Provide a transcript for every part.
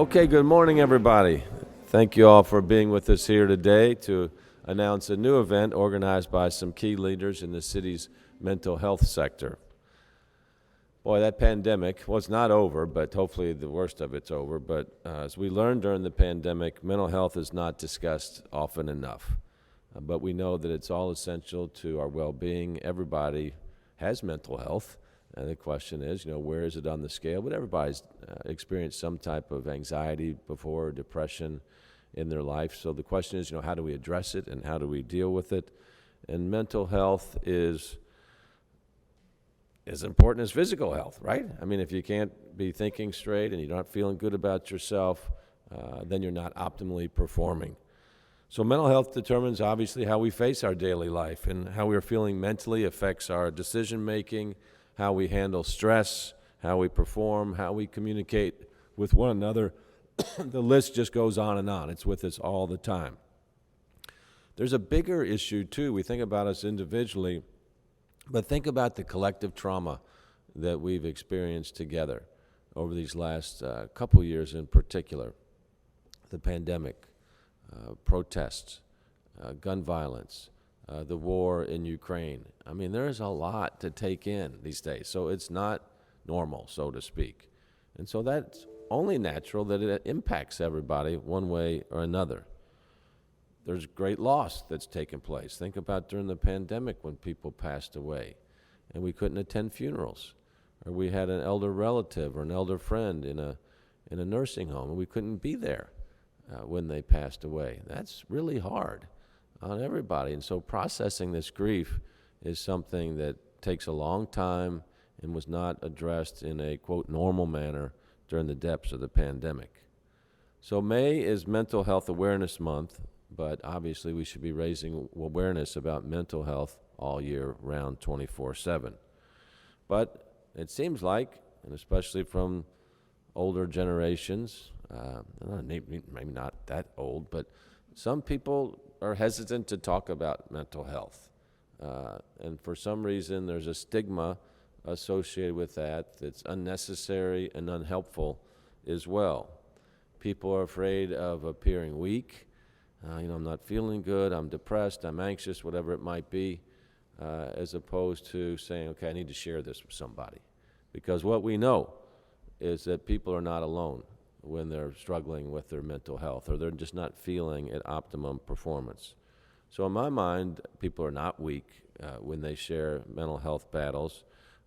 Okay, good morning, everybody. Thank you all for being with us here today to announce a new event organized by some key leaders in the city's mental health sector. Boy, that pandemic was not over, but hopefully the worst of it's over. But as we learned during the pandemic, mental health is not discussed often enough. But we know that it's all essential to our well-being. Everybody has mental health. And the question is, where is it on the scale? But everybody's experienced some type of anxiety before, depression in their life. So the question is, how do we address it and how do we deal with it? And mental health is as important as physical health, right? I mean, if you can't be thinking straight and you're not feeling good about yourself, then you're not optimally performing. So mental health determines, obviously, how we face our daily life, and how we are feeling mentally affects our decision-making, how we handle stress, how we perform, how we communicate with one another. The list just goes on and on. It's with us all the time. There's a bigger issue, too. We think about us individually, but think about the collective trauma that we've experienced together over these last couple years in particular. The pandemic, protests, gun violence, the war in Ukraine. I mean, there's a lot to take in these days, so it's not normal, so to speak. And so that's only natural that it impacts everybody one way or another. There's great loss that's taken place. Think about during the pandemic when people passed away and we couldn't attend funerals, or we had an elder relative or an elder friend in a nursing home and we couldn't be there when they passed away. That's really hard on everybody. And so processing this grief is something that takes a long time and was not addressed in a, quote, normal manner during the depths of the pandemic. So May is Mental Health Awareness Month, but obviously we should be raising awareness about mental health all year round, 24/7. But it seems like, and especially from older generations, maybe not that old, but some people are hesitant to talk about mental health. And for some reason, there's a stigma associated with that that's unnecessary and unhelpful as well. People are afraid of appearing weak. I'm not feeling good, I'm depressed, I'm anxious, whatever it might be, as opposed to saying, okay, I need to share this with somebody. Because what we know is that people are not alone when they're struggling with their mental health, or they're just not feeling at optimum performance. So in my mind, people are not weak when they share mental health battles.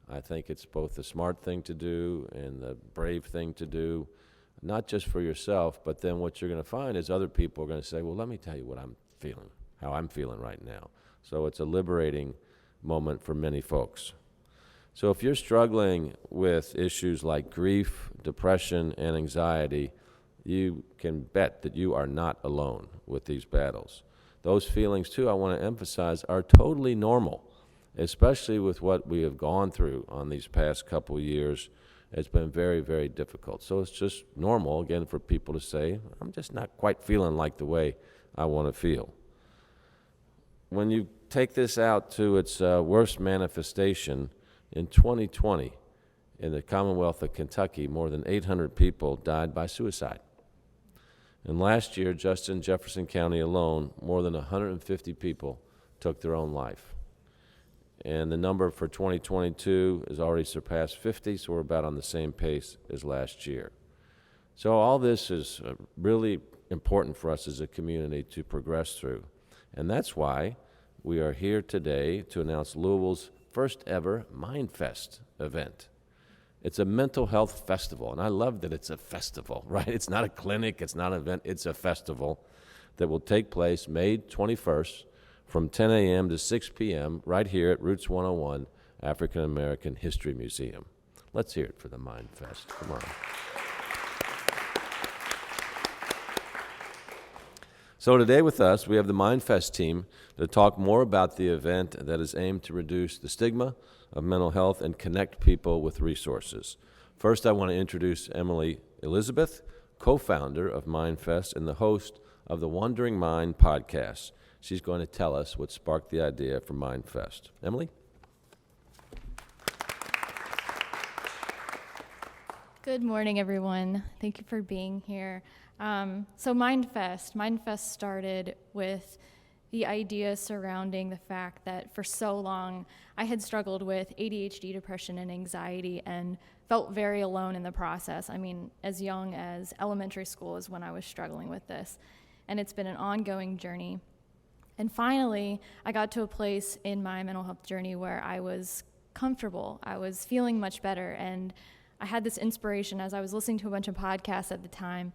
I think it's both the smart thing to do and the brave thing to do, not just for yourself, but then what you're going to find is other people are going to say, well, let me tell you what I'm feeling, how I'm feeling right now. So it's a liberating moment for many folks. So if you're struggling with issues like grief, depression, and anxiety, you can bet that you are not alone with these battles. Those feelings, too, I want to emphasize, are totally normal, especially with what we have gone through on these past couple years. It's been very, very difficult. So it's just normal, again, for people to say, I'm just not quite feeling like the way I want to feel. When you take this out to its worst manifestation, in 2020, in the Commonwealth of Kentucky, more than 800 people died by suicide. And last year, just in Jefferson County alone, more than 150 people took their own life. And the number for 2022 has already surpassed 50, so we're about on the same pace as last year. So all this is really important for us as a community to progress through. And that's why we are here today to announce Louisville's first ever MindFEST event. It's a mental health festival, and I love that it's a festival, right? It's not a clinic, it's not an event, it's a festival that will take place May 21st from 10 a.m. to 6 p.m. right here at Roots 101 African American History Museum. Let's hear it for the MindFEST. Come on. So today with us, we have the MindFEST team to talk more about the event that is aimed to reduce the stigma of mental health and connect people with resources. First, I want to introduce Emily Elizabeth, co-founder of MindFEST and the host of the Wandering Mind podcast. She's going to tell us what sparked the idea for MindFEST. Emily? Good morning, everyone. Thank you for being here. So MindFEST started with the idea surrounding the fact that for so long I had struggled with ADHD, depression, and anxiety and felt very alone in the process. I mean, as young as elementary school is when I was struggling with this. And it's been an ongoing journey. And finally, I got to a place in my mental health journey where I was comfortable. I was feeling much better. And I had this inspiration as I was listening to a bunch of podcasts at the time.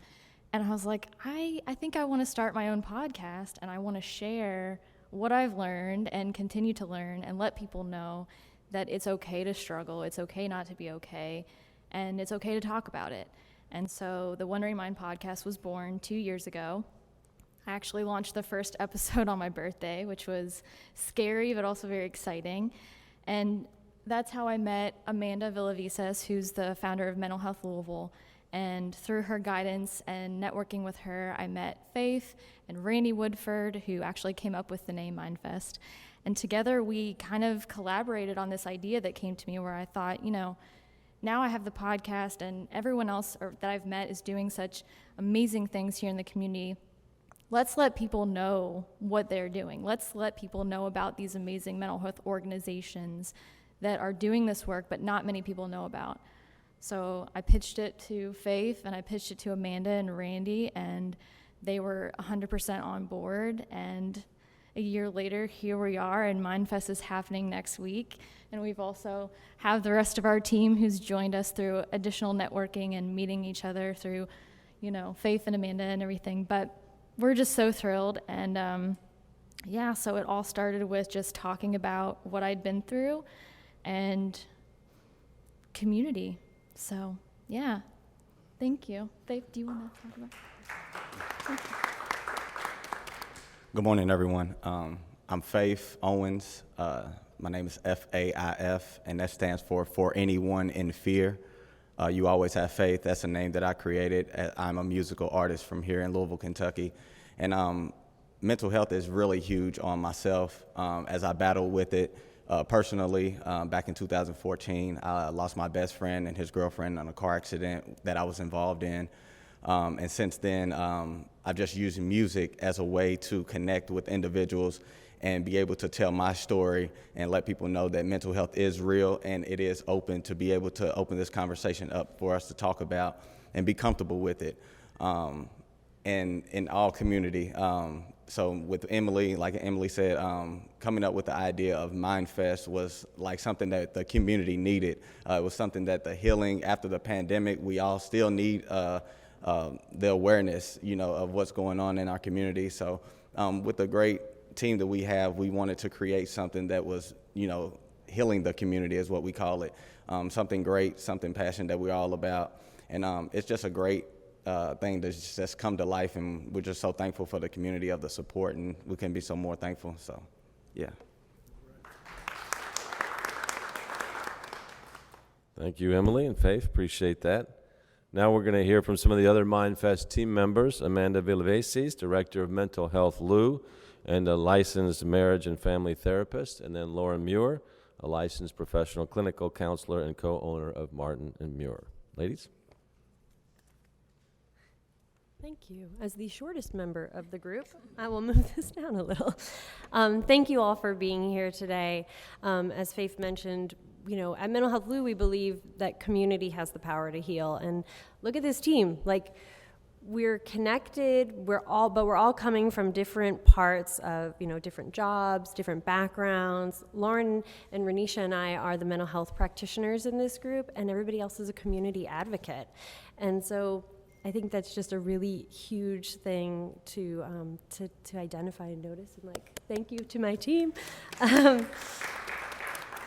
And I was like, I think I want to start my own podcast, and I want to share what I've learned and continue to learn and let people know that it's okay to struggle, it's okay not to be okay, and it's okay to talk about it. And so the Wondering Mind podcast was born 2 years ago. I actually launched the first episode on my birthday, which was scary but also very exciting. And that's how I met Amanda Villavisas, who's the founder of Mental Health Louisville. And through her guidance and networking with her, I met Faith and Randy Woodford, who actually came up with the name MindFEST. And together we kind of collaborated on this idea that came to me where I thought, now I have the podcast and everyone else that I've met is doing such amazing things here in the community. Let's let people know what they're doing. Let's let people know about these amazing mental health organizations that are doing this work, but not many people know about. So I pitched it to Faith, and I pitched it to Amanda and Randy, and they were 100% on board. And a year later, here we are, and MindFest is happening next week. And we've also have the rest of our team who's joined us through additional networking and meeting each other through, Faith and Amanda and everything. But we're just so thrilled. And so it all started with just talking about what I'd been through and community. So, thank you. Faith, do you want to talk about it? Good morning, everyone. I'm Faith Owens. My name is FAIF, and that stands for anyone in fear. You always have faith. That's a name that I created. I'm a musical artist from here in Louisville, Kentucky. And mental health is really huge on myself as I battle with it. Personally, back in 2014, I lost my best friend and his girlfriend in a car accident that I was involved in. And since then, I've just used music as a way to connect with individuals and be able to tell my story and let people know that mental health is real and it is open, to be able to open this conversation up for us to talk about and be comfortable with it. And in all community. So with Emily, like Emily said, coming up with the idea of MindFest was like something that the community needed. It was something that the healing after the pandemic, we all still need the awareness, of what's going on in our community. So with the great team that we have, we wanted to create something that was, healing the community is what we call it. Something great, something passionate that we're all about. And it's just a great thing that's just come to life, and we're just so thankful for the community of the support, and we can be so more thankful. So, yeah. Thank you, Emily and Faith. Appreciate that. Now we're going to hear from some of the other MindFest team members. Amanda Villavisas, Director of Mental Health LOU, and a licensed marriage and family therapist, and then Lauren Muir, a licensed professional clinical counselor and co-owner of Martin and Muir. Ladies? Thank you. As the shortest member of the group, I will move this down a little. Thank you all for being here today. As Faith mentioned, at Mental Health LOU, we believe that community has the power to heal. And look at this team. We're connected, we're all coming from different parts of, different jobs, different backgrounds. Lauren and Renisha and I are the mental health practitioners in this group, and everybody else is a community advocate. And so I think that's just a really huge thing to identify and notice. And thank you to my team.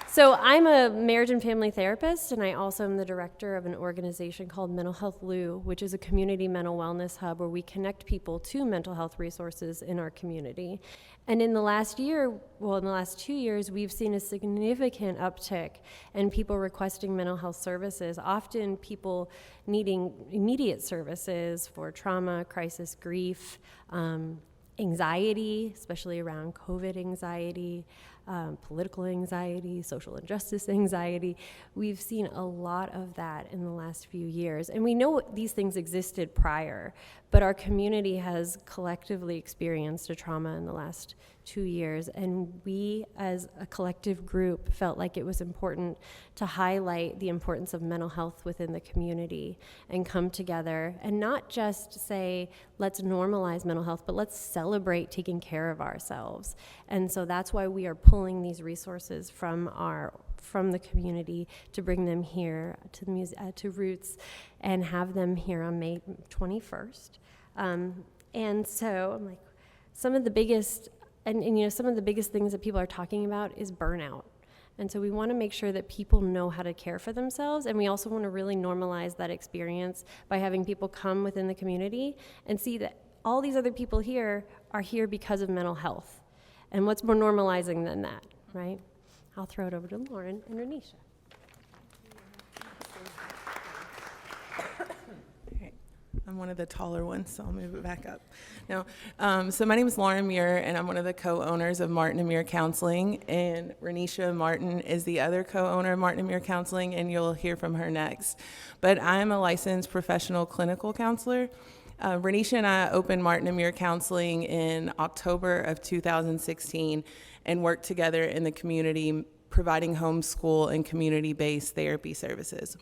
So I'm a marriage and family therapist, and I also am the director of an organization called Mental Health LOU, which is a community mental wellness hub where we connect people to mental health resources in our community. And in the last 2 years, we've seen a significant uptick in people requesting mental health services, often people needing immediate services for trauma, crisis, grief, anxiety, especially around COVID anxiety, political anxiety, social injustice anxiety. We've seen a lot of that in the last few years. And we know these things existed prior, but our community has collectively experienced a trauma in the last 2 years. And we, as a collective group, felt like it was important to highlight the importance of mental health within the community and come together and not just say, let's normalize mental health, but let's celebrate taking care of ourselves. And so that's why we are pulling these resources from the community to bring them here to the to Roots and have them here on May 21st. And so I'm like, some of the biggest things that people are talking about is burnout. And so we want to make sure that people know how to care for themselves, and we also want to really normalize that experience by having people come within the community and see that all these other people here are here because of mental health. And what's more normalizing than that, right? I'll throw it over to Lauren and Renisha. I'm one of the taller ones, so I'll move it back up. So my name is Lauren Muir, and I'm one of the co-owners of Martin and Muir Counseling, and Renisha Martin is the other co-owner of Martin and Muir Counseling, and you'll hear from her next. But I'm a licensed professional clinical counselor. Renisha and I opened Martin and Muir Counseling in October of 2016 and worked together in the community providing homeschool and community-based therapy services.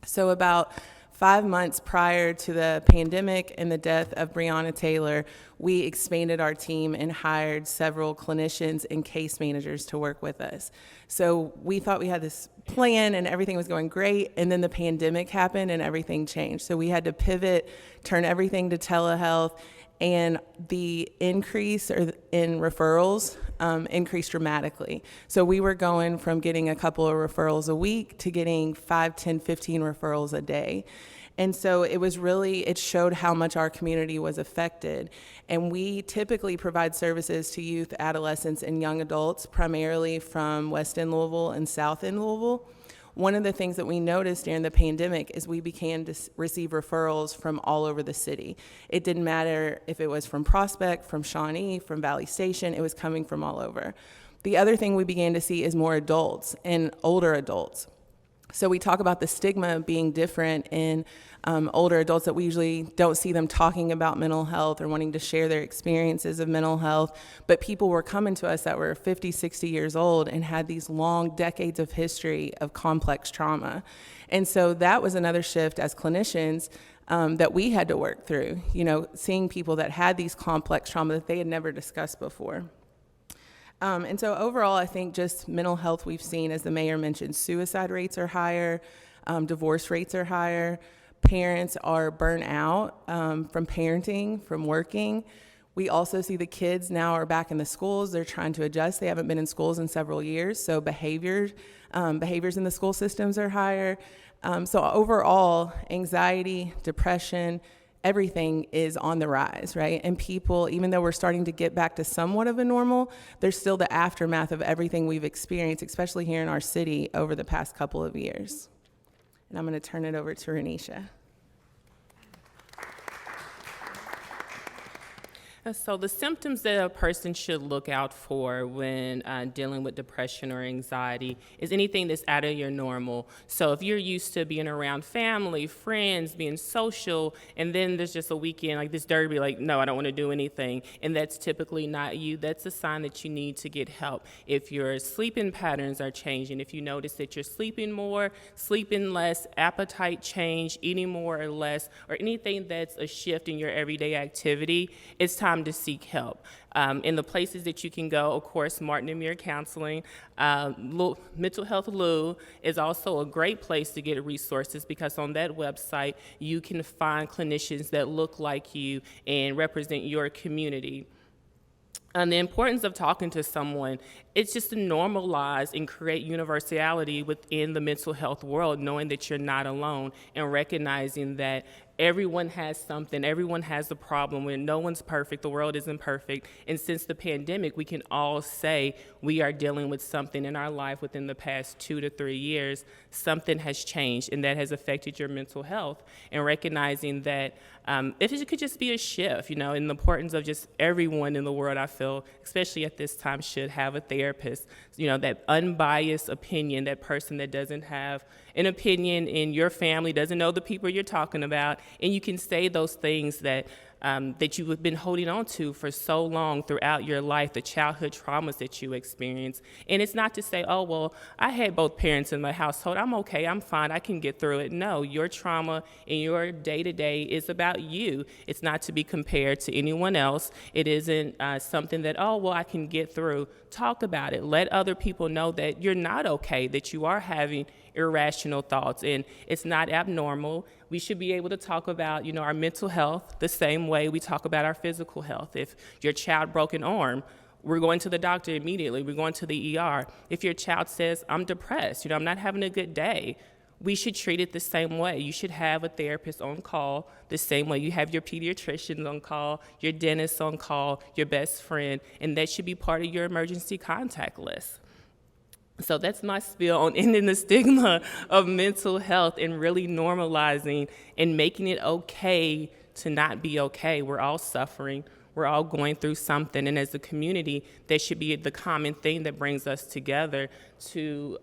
So about 5 months prior to the pandemic and the death of Breonna Taylor, we expanded our team and hired several clinicians and case managers to work with us. So we thought we had this plan and everything was going great, and then the pandemic happened and everything changed. So we had to pivot, turn everything to telehealth, and the increase in referrals increased dramatically. So we were going from getting a couple of referrals a week to getting 5, 10, 15 referrals a day. And so it showed how much our community was affected. And we typically provide services to youth, adolescents, and young adults, primarily from West End Louisville and South End Louisville. One of the things that we noticed during the pandemic is we began to receive referrals from all over the city. It didn't matter if it was from Prospect, from Shawnee, from Valley Station, it was coming from all over. The other thing we began to see is more adults and older adults. So we talk about the stigma being different in older adults, that we usually don't see them talking about mental health or wanting to share their experiences of mental health, but people were coming to us that were 50, 60 years old and had these long decades of history of complex trauma. And so that was another shift as clinicians that we had to work through, seeing people that had these complex trauma that they had never discussed before. And so overall, I think just mental health we've seen, as the mayor mentioned, suicide rates are higher, divorce rates are higher, parents are burnt out from parenting, from working. We also see the kids now are back in the schools. They're trying to adjust. They haven't been in schools in several years, so behaviors in the school systems are higher. So overall, anxiety, depression, everything is on the rise, right? And people, even though we're starting to get back to somewhat of a normal, there's still the aftermath of everything we've experienced, especially here in our city over the past couple of years. And I'm going to turn it over to Renisha. So the symptoms that a person should look out for when dealing with depression or anxiety is anything that's out of your normal. So if you're used to being around family, friends, being social, and then there's just a weekend like this derby, like, no, I don't want to do anything, and that's typically not you, that's a sign that you need to get help. If your sleeping patterns are changing, if you notice that you're sleeping more, sleeping less, appetite change, eating more or less, or anything that's a shift in your everyday activity, it's time to seek help. In the places that you can go, of course, Martin and Muir Counseling, Mental Health Lou is also a great place to get resources, because on that website you can find clinicians that look like you and represent your community. And the importance of talking to someone, it's just to normalize and create universality within the mental health world, knowing that you're not alone and recognizing that everyone has something, everyone has a problem, when no one's perfect, the world isn't perfect. And since the pandemic, we can all say we are dealing with something in our life within the past 2 to 3 years. Something has changed, and that has affected your mental health. And recognizing that if it could just be a shift, and the importance of just everyone in the world, I feel, especially at this time, should have a therapist. That unbiased opinion, that person that doesn't have an opinion in your family, doesn't know the people you're talking about, and you can say those things that you've been holding on to for so long throughout your life, the childhood traumas that you experience. And it's not to say, oh, well, I had both parents in my household, I'm okay, I'm fine, I can get through it. No, your trauma in your day-to-day is about you. It's not to be compared to anyone else. It isn't something that, oh, well, I can get through. Talk about it. Let other people know that you're not okay, that you are having irrational thoughts, and it's not abnormal. We should be able to talk about, our mental health the same way we talk about our physical health. If your child broke an arm, we're going to the doctor immediately. We're going to the ER. If your child says, I'm depressed, I'm not having a good day, we should treat it the same way. You should have a therapist on call the same way you have your pediatricians on call, your dentist on call, your best friend, and that should be part of your emergency contact list. So that's my spiel on ending the stigma of mental health and really normalizing and making it okay to not be okay. We're all suffering. We're all going through something. And as a community, that should be the common thing that brings us together to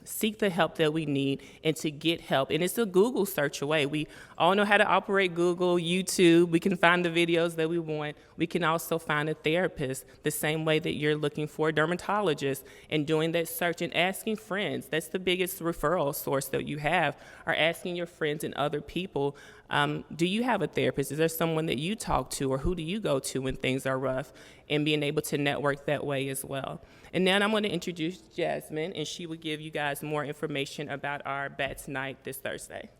seek the help that we need and to get help. And it's a Google search away. We all know how to operate Google, YouTube. We can find the videos that we want. We can also find a therapist the same way that you're looking for a dermatologist and doing that search and asking friends. That's the biggest referral source that you have, are asking your friends and other people, do you have a therapist? Is there someone that you talk to, or who do you go to when things are rough? And being able to network that way as well. And now I'm going to introduce Jasmine, and she will give you guys more information about our Bats Night this Thursday.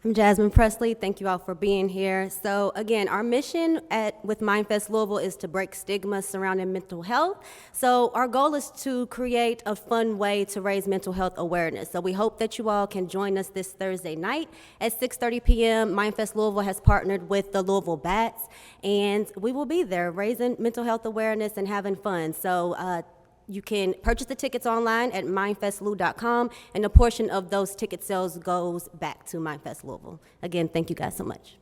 I'm Jasmine Presley. Thank you all for being here. So again, our mission with MindFEST Louisville is to break stigma surrounding mental health. So our goal is to create a fun way to raise mental health awareness. So we hope that you all can join us this Thursday night at 6:30 p.m. MindFEST Louisville has partnered with the Louisville Bats, and we will be there raising mental health awareness and having fun. So you can purchase the tickets online at mindfestlou.com, and a portion of those ticket sales goes back to MindFEST Louisville. Again, thank you guys so much.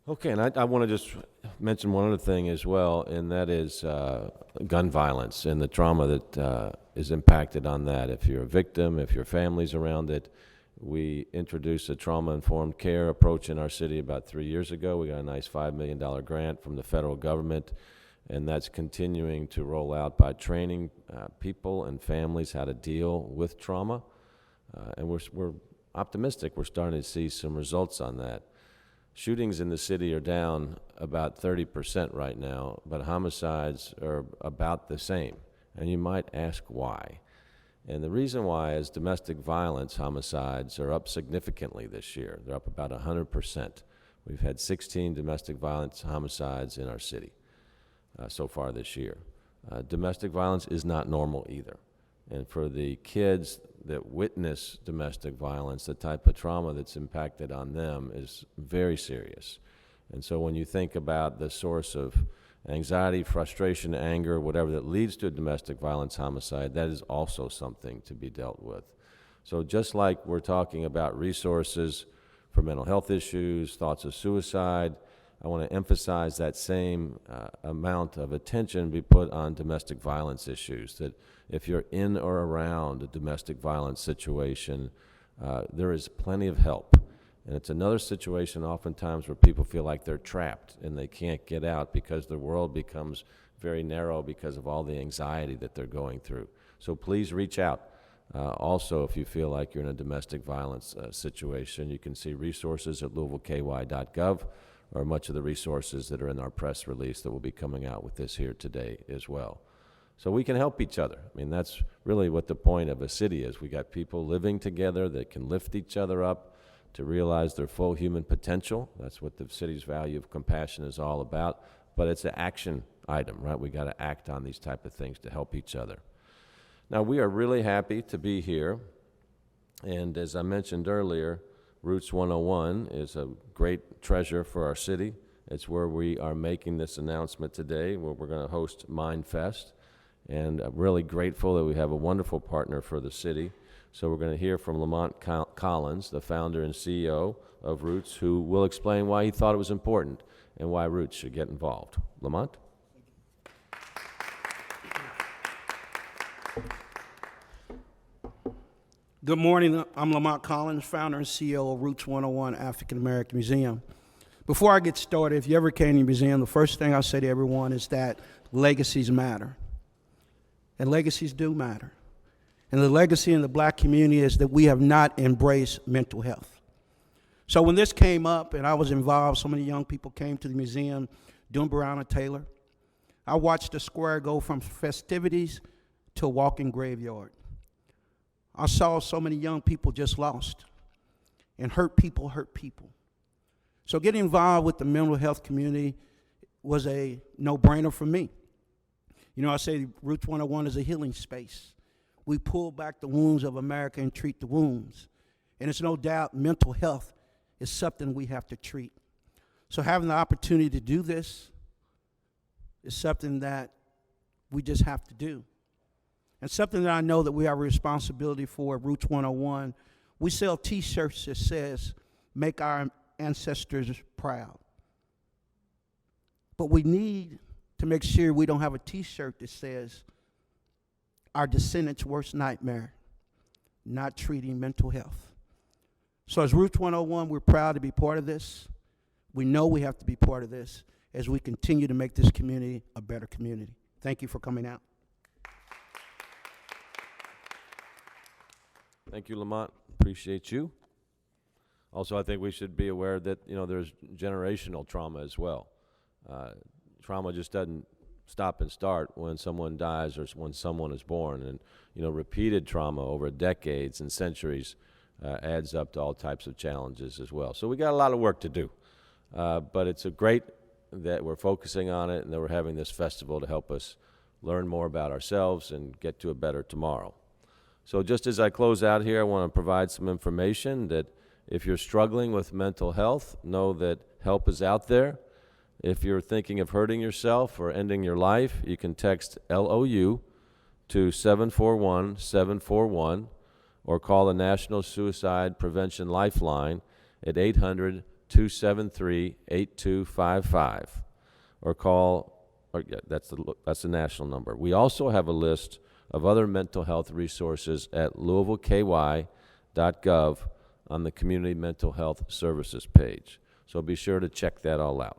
Okay, and I want to just mention one other thing as well, and that is gun violence and the trauma that is impacted on that. If you're a victim, if your family's around it, we introduced a trauma-informed care approach in our city about 3 years ago. We got a nice $5 million grant from the federal government, and that's continuing to roll out by training people and families how to deal with trauma. And we're optimistic. We're starting to see some results on that. Shootings in the city are down about 30% right now, but homicides are about the same. And you might ask why. And the reason why is domestic violence homicides are up significantly this year. They're up about 100%. We've had 16 domestic violence homicides in our city so far this year. Domestic violence is not normal either. And for the kids that witness domestic violence, the type of trauma that's impacted on them is very serious. And so when you think about the source of anxiety, frustration, anger, whatever that leads to a domestic violence homicide, that is also something to be dealt with. So just like we're talking about resources for mental health issues, thoughts of suicide, I want to emphasize that same amount of attention be put on domestic violence issues, that if you're in or around a domestic violence situation, there is plenty of help. And it's another situation oftentimes where people feel like they're trapped and they can't get out because the world becomes very narrow because of all the anxiety that they're going through. So please reach out. Also, if you feel like you're in a domestic violence situation, you can see resources at louisvilleky.gov or much of the resources that are in our press release that will be coming out with this here today as well. So we can help each other. I mean, that's really what the point of a city is. We got people living together that can lift each other up to realize their full human potential. That's what the city's value of compassion is all about. But it's an action item, right? We got to act on these type of things to help each other. Now, we are really happy to be here, and as I mentioned earlier, Roots 101 is a great treasure for our city. It's where we are making this announcement today, where we're going to host MindFest, and I'm really grateful that we have a wonderful partner for the city. So we're going to hear from Lamont Collins, the founder and CEO of Roots, who will explain why he thought it was important and why Roots should get involved. Lamont? Good morning. I'm Lamont Collins, founder and CEO of Roots 101 African American Museum. Before I get started, if you ever came to the museum, the first thing I say to everyone is that legacies matter. And legacies do matter. And the legacy in the black community is that we have not embraced mental health. So when this came up and I was involved, so many young people came to the museum doing Breonna Taylor. I watched the square go from festivities to a walking graveyard. I saw so many young people just lost, and hurt people hurt people. So getting involved with the mental health community was a no-brainer for me. You know, I say Roots 101 is a healing space. We pull back the wounds of America and treat the wounds. And it's no doubt mental health is something we have to treat. So having the opportunity to do this is something that we just have to do. And something that I know that we have a responsibility for at Roots 101, we sell T-shirts that says, "Make our ancestors proud." But we need to make sure we don't have a T-shirt that says, "Our descendants' worst nightmare, not treating mental health." So as Roots 101, we're proud to be part of this. We know we have to be part of this as we continue to make this community a better community. Thank you for coming out. Thank you, Lamont. Appreciate you. Also, I think we should be aware that, you know, there's generational trauma as well. Trauma just doesn't stop and start when someone dies or when someone is born. And, you know, repeated trauma over decades and centuries adds up to all types of challenges as well. So we got a lot of work to do. But it's a great that we're focusing on it and that we're having this festival to help us learn more about ourselves and get to a better tomorrow. So just as I close out here, I want to provide some information that if you're struggling with mental health, know that help is out there. If you're thinking of hurting yourself or ending your life, you can text LOU to 741-741 or call the National Suicide Prevention Lifeline at 800-273-8255 or call, that's the national number. We also have a list of other mental health resources at louisvilleky.gov on the Community Mental Health Services page. So be sure to check that all out.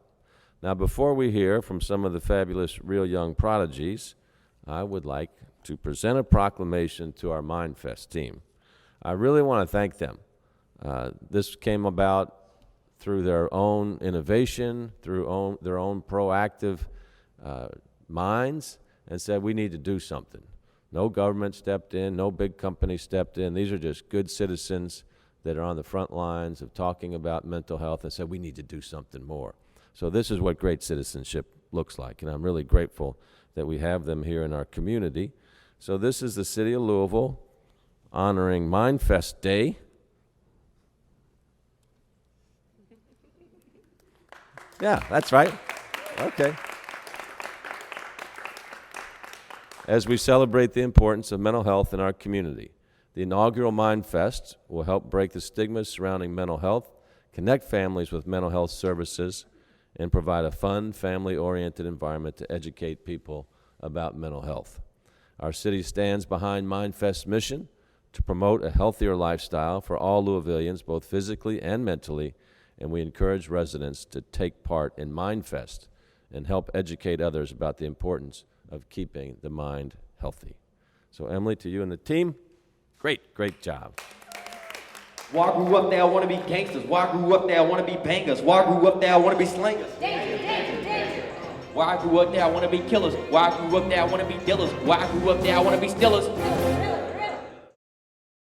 Now, before we hear from some of the fabulous Real Young Prodigies, I would like to present a proclamation to our MindFest team. I really want to thank them. This came about through their own innovation, through their own proactive minds, and said we need to do something. No government stepped in, no big company stepped in. These are just good citizens that are on the front lines of talking about mental health and said we need to do something more. So this is what great citizenship looks like, and I'm really grateful that we have them here in our community. So this is the city of Louisville honoring MindFest Day. Yeah, that's right. Okay. As we celebrate the importance of mental health in our community, the inaugural MindFest will help break the stigmas surrounding mental health, connect families with mental health services, and provide a fun, family-oriented environment to educate people about mental health. Our city stands behind MindFest's mission to promote a healthier lifestyle for all Louisvillians, both physically and mentally, and we encourage residents to take part in MindFest and help educate others about the importance of keeping the mind healthy. So Emily, to you and the team, great job. Why I grew up there, I want to be gangsters. Why I grew up there, I want to be bangers. Why I grew up there, I want to be slingers. Danger, danger, danger. Why I grew up there, I want to be killers. Why I grew up there, I want to be dealers. Why I grew up there, I want to be stillers.